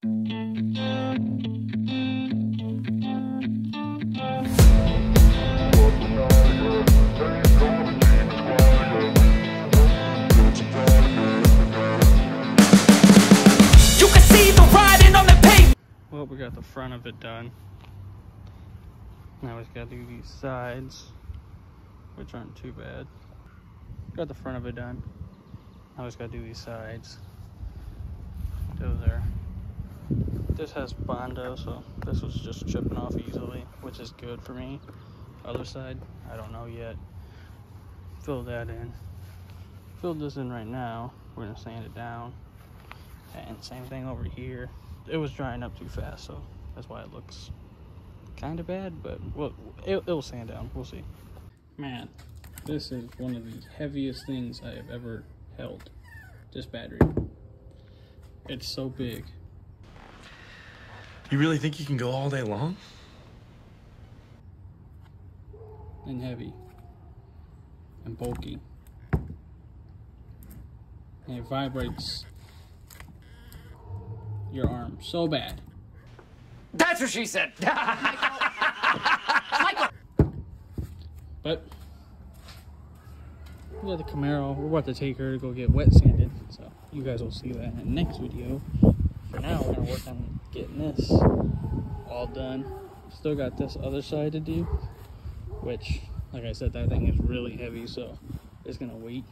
Well, we got the front of it done. Now we just gotta do these sides, which aren't too bad. Got the front of it done. Now we just gotta do these sides. Those are. This has Bondo, so this was just chipping off easily, which is good for me. Other side, I don't know yet. Fill that in. Fill this in right now. We're gonna sand it down. And same thing over here. It was drying up too fast, so that's why it looks kind of bad, but well, it'll sand down. We'll see. Man, this is one of the heaviest things I have ever held. This battery. It's so big. You really think you can go all day long? And heavy. And bulky. And it vibrates your arm so bad. That's what she said. But we got the Camaro. We're about to take her to go get wet sanded, so you guys will see that in the next video. For now, we're gonna work on getting this all done. Still got this other side to do, which, like I said, that thing is really heavy, so it's gonna wait.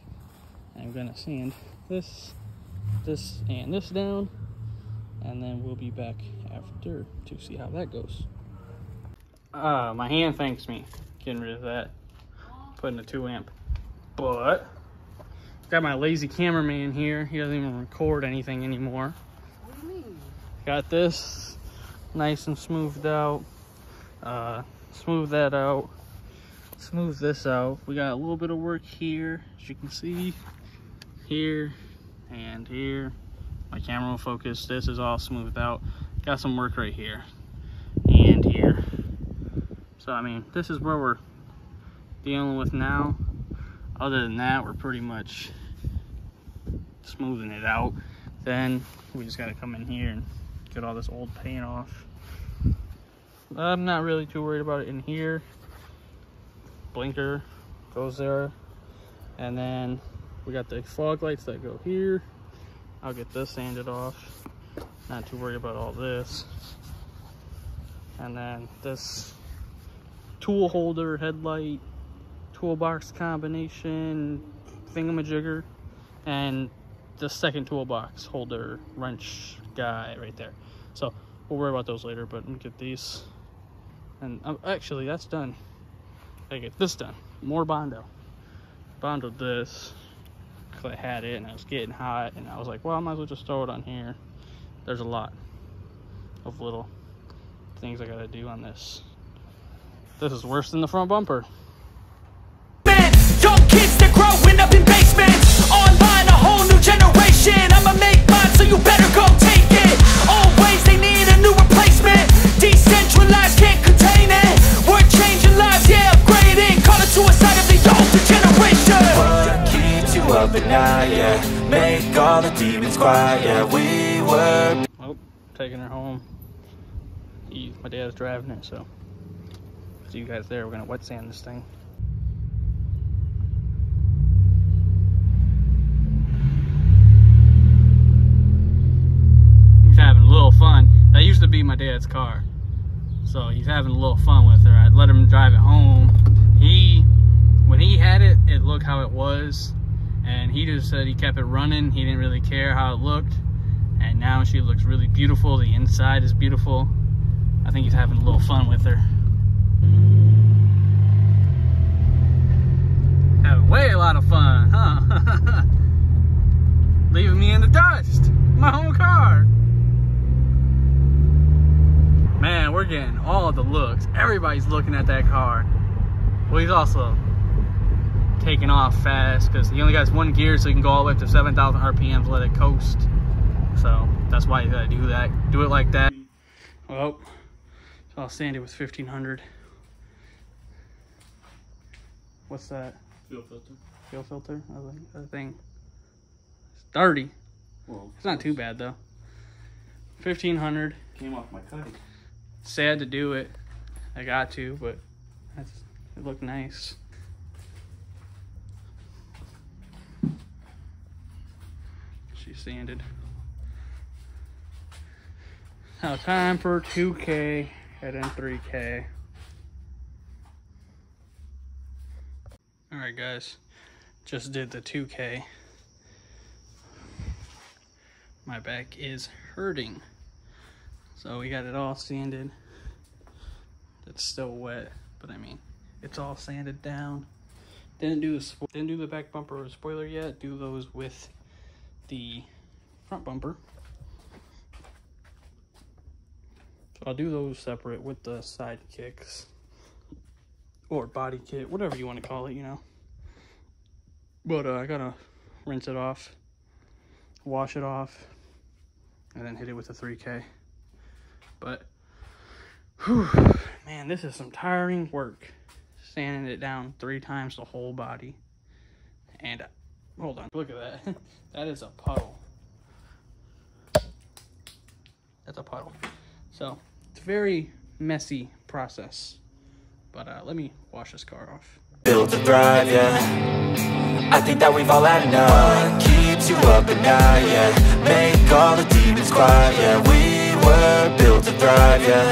I'm gonna sand this, and this down, and then we'll be back after to see how that goes. My hand thanks me getting rid of that, putting a 2 amp. But got my lazy cameraman here. He doesn't even record anything anymore. What do you mean? Got this nice and smoothed out. Smooth that out. Smooth this out. We got a little bit of work here, as you can see. Here and here. My camera will focus. This is all smoothed out. Got some work right here and here. So I mean, this is where we're dealing with now. Other than that, we're pretty much smoothing it out. Then we just gotta come in here and get all this old paint off. I'm not really too worried about it in here. Blinker goes there. And then we got the fog lights that go here. I'll get this sanded off. Not too worried about all this. And then this tool holder, headlight, toolbox combination, thingamajigger, and the second toolbox holder wrench guy right there. So we'll worry about those later, but let me get these. And actually, that's done. I get this done. More Bondo. Bondoed this. I had it and I was getting hot, and I was like, well, I might as well just throw it on here. There's a lot of little things I gotta do on this. This is worse than the front bumper. Man, young kids, they're growing up in basements. Online, a whole new generation. I'ma make mine, so you better go take it. Always, they need a new replacement. Decentralized, can't contain it. We're changing lives, yeah, upgrading. Call it suicide of the older generation. What keeps you up at night, yeah? Make all the demons quiet, yeah. We were... Oh, taking her home. My dad's driving it, so see you guys there. We're gonna wet sand this thing. He's having a little fun. That used to be my dad's car, so he's having a little fun with her. I'd let him drive it home. When he had it, it looked how it was, and he just said he kept it running. He didn't really care how it looked, and now she looks really beautiful. The inside is beautiful. I think he's having a little fun with her. Having way a lot of fun, huh? Leaving me in the dust. My own car. Man, we're getting all of the looks. Everybody's looking at that car. Well, he's also taking off fast because he only got 1 gear, so he can go all the way up to 7,000 RPMs, let it coast. So that's why you gotta do that. Do it like that. Well, so I'll sand it with 1500. What's that? Fuel filter. Fuel filter? I think it's 30. Well, it's not too bad though. $1,500. Came off my cutty. Sad to do it. I got to, but it looked nice. She sanded. Now time for 2K and then 3K. Alright guys, just did the 2K. My back is hurting. So we got it all sanded. It's still wet, but I mean, it's all sanded down. Didn't do the back bumper or spoiler yet. Do those with the front bumper. So I'll do those separate with the side kicks or body kit, whatever you want to call it, you know. But I gotta rinse it off, wash it off, and then hit it with a 3K. But whew, man, this is some tiring work. Sanding it down 3 times the whole body. And hold on, look at that. That is a puddle. That's a puddle. So it's a very messy process. But let me wash this car off. Built to thrive, yeah. I think that we've all had enough. What keeps you up at night, yeah. Make all the demons quiet, yeah. We were built to thrive, yeah.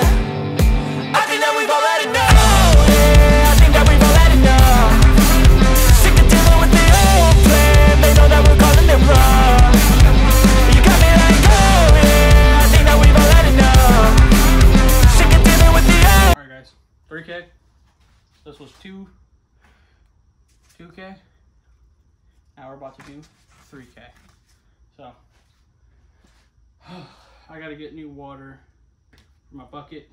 I think that we've all had enough, yeah. I think that we've all had enough. Sick of dealing with the old plan. They know that we're calling it wrong. You got me like, oh yeah. I think that we've all had enough. Sick of dealing with the old. Alright guys, 3K. This was 2K. Now we're about to do 3K. So I gotta get new water for my bucket,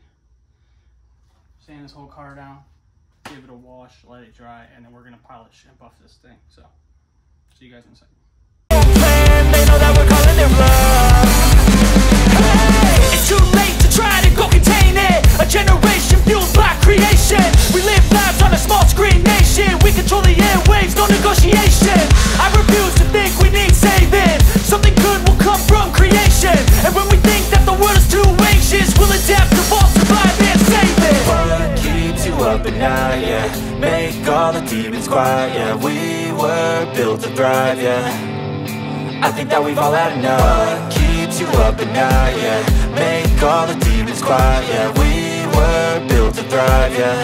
sand this whole car down, give it a wash, let it dry, and then we're gonna polish and buff this thing. So see you guys in a second. They know that we're calling it wrong. Hey, it's too late to try to go contain it. A generation fueled by creation. We live lives on a small screen nation. We control the airwaves, no negotiation. I refuse to think we need saving. Something good will come from creation. And when we think that the world is too anxious, we'll adapt, evolve, survive, and save it. What keeps you up at night, yeah. Make all the demons quiet, yeah. We were built to thrive, yeah. I think that we've all had enough. What keeps you up at night, yeah. Make all the demons quiet, yeah. We were built to thrive, yeah.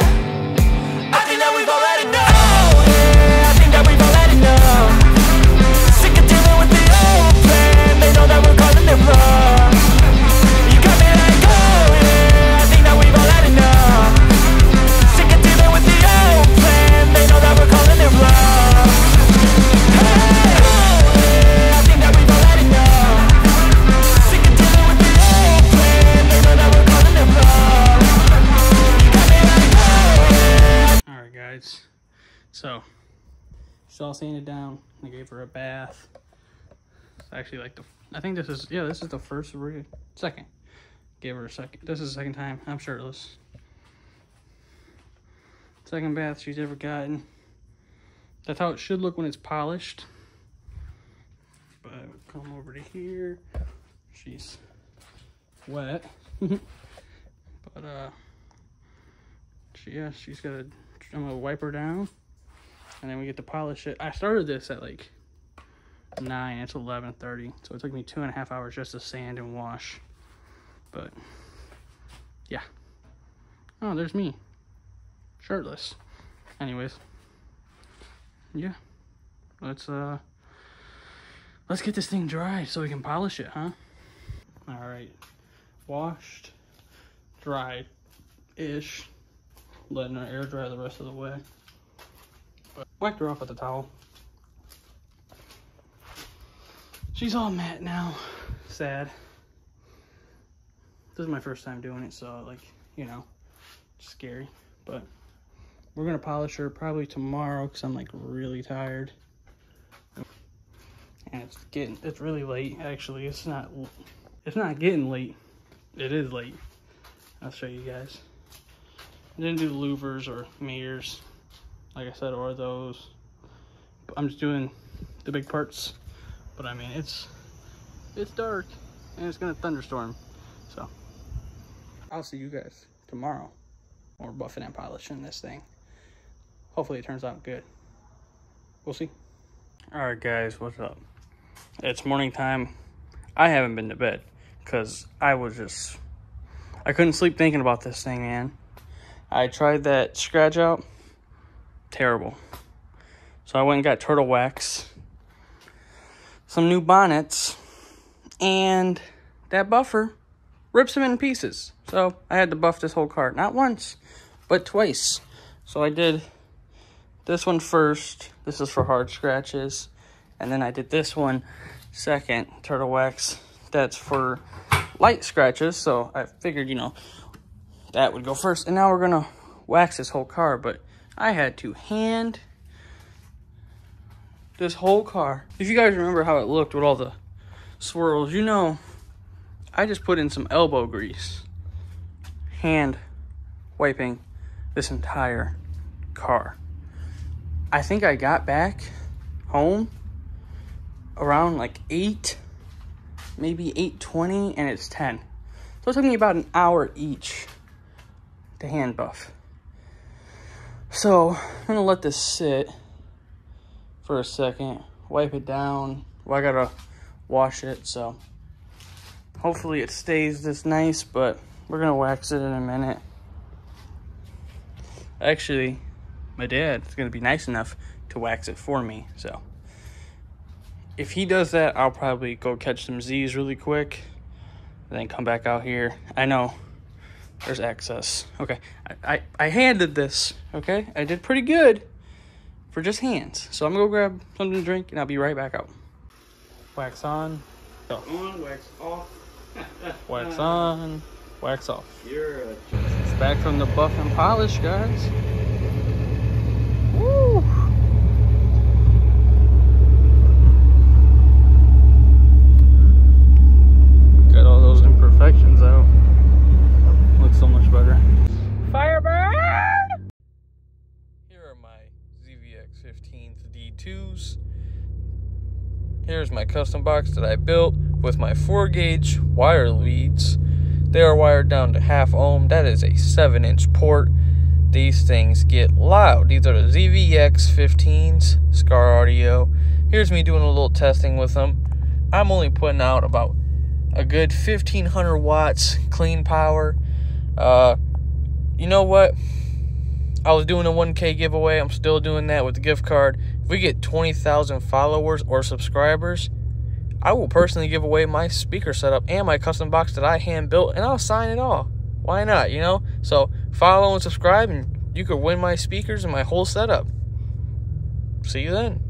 I think that we've all had enough, yeah. I think that we've all had enough. Sick of dealing with the old plan. They know that we're calling it wrong. You got me like, oh yeah. I think that we've all had enough. Sick of dealing with the old plan. They know that we're calling it wrong. Hey, oh yeah. I think that we've all had enough. Sick of dealing with the old plan. They know that we're calling it wrong. You got me like, oh yeah. Alright guys, so she's all sanded down. I gave her a bath. It's actually like I think this is, yeah, this is the second. Gave her a second. This is the second time I'm shirtless. Second bath she's ever gotten. That's how it should look when it's polished. But come over to here. She's wet. But she's got a, I'm gonna wipe her down and then we get to polish it. I started this at like 9, it's 11:30, so it took me 2.5 hours just to sand and wash. But yeah, oh, there's me shirtless. Anyways, yeah, let's get this thing dry so we can polish it, huh? All right, washed, dried ish, letting her air dry the rest of the way. But wiped her off with the towel. She's all matte now. Sad. This is my first time doing it, so like, you know, it's scary. But we're gonna polish her probably tomorrow because I'm like really tired. And it's really late actually. It's not getting late. It is late. I'll show you guys. I didn't do louvers or mirrors, like I said, or those. I'm just doing the big parts. But I mean, it's dark and it's gonna thunderstorm. So I'll see you guys tomorrow when we're buffing and polishing this thing. Hopefully it turns out good. We'll see. All right, guys, what's up? It's morning time. I haven't been to bed because I couldn't sleep thinking about this thing, man. I tried that scratch out. Terrible. So I went and got turtle wax, some new bonnets, and that buffer rips them in pieces. So I had to buff this whole car, not once, but twice. So I did this one first. This is for hard scratches. And then I did this one second, turtle wax. That's for light scratches. So I figured, you know, that would go first. And now we're gonna wax this whole car. But I had to hand this whole car. If you guys remember how it looked with all the swirls, you know, I just put in some elbow grease, hand wiping this entire car. I think I got back home around like 8, maybe 8:20, and it's 10. So it took me about an hour each to hand buff. So I'm gonna let this sit for a second, wipe it down. Well, I gotta wash it, so hopefully it stays this nice, but we're gonna wax it in a minute. Actually, my dad's gonna be nice enough to wax it for me, so if he does that, I'll probably go catch some Z's really quick and then come back out here. I know there's excess. Okay, I handed this, okay? I did pretty good for just hands. So I'm gonna go grab something to drink and I'll be right back out. Wax on, go. On, wax off. Wax on, wax off. You're a... It's back from the buff and polish, guys. Woo! Got all those imperfections out. Looks so much better. Firebird! Here are my ZVX15s D2s. Here's my custom box that I built with my 4-gauge wire leads. They are wired down to 0.5 ohm. That is a 7-inch port. These things get loud. These are the ZVX15s, Scar Audio. Here's me doing a little testing with them. I'm only putting out about a good 1,500 watts clean power. You know what? I was doing a 1K giveaway. I'm still doing that with the gift card. If we get 20,000 followers or subscribers, I will personally give away my speaker setup and my custom box that I hand built, and I'll sign it all. Why not, you know? So follow and subscribe, and you could win my speakers and my whole setup. See you then.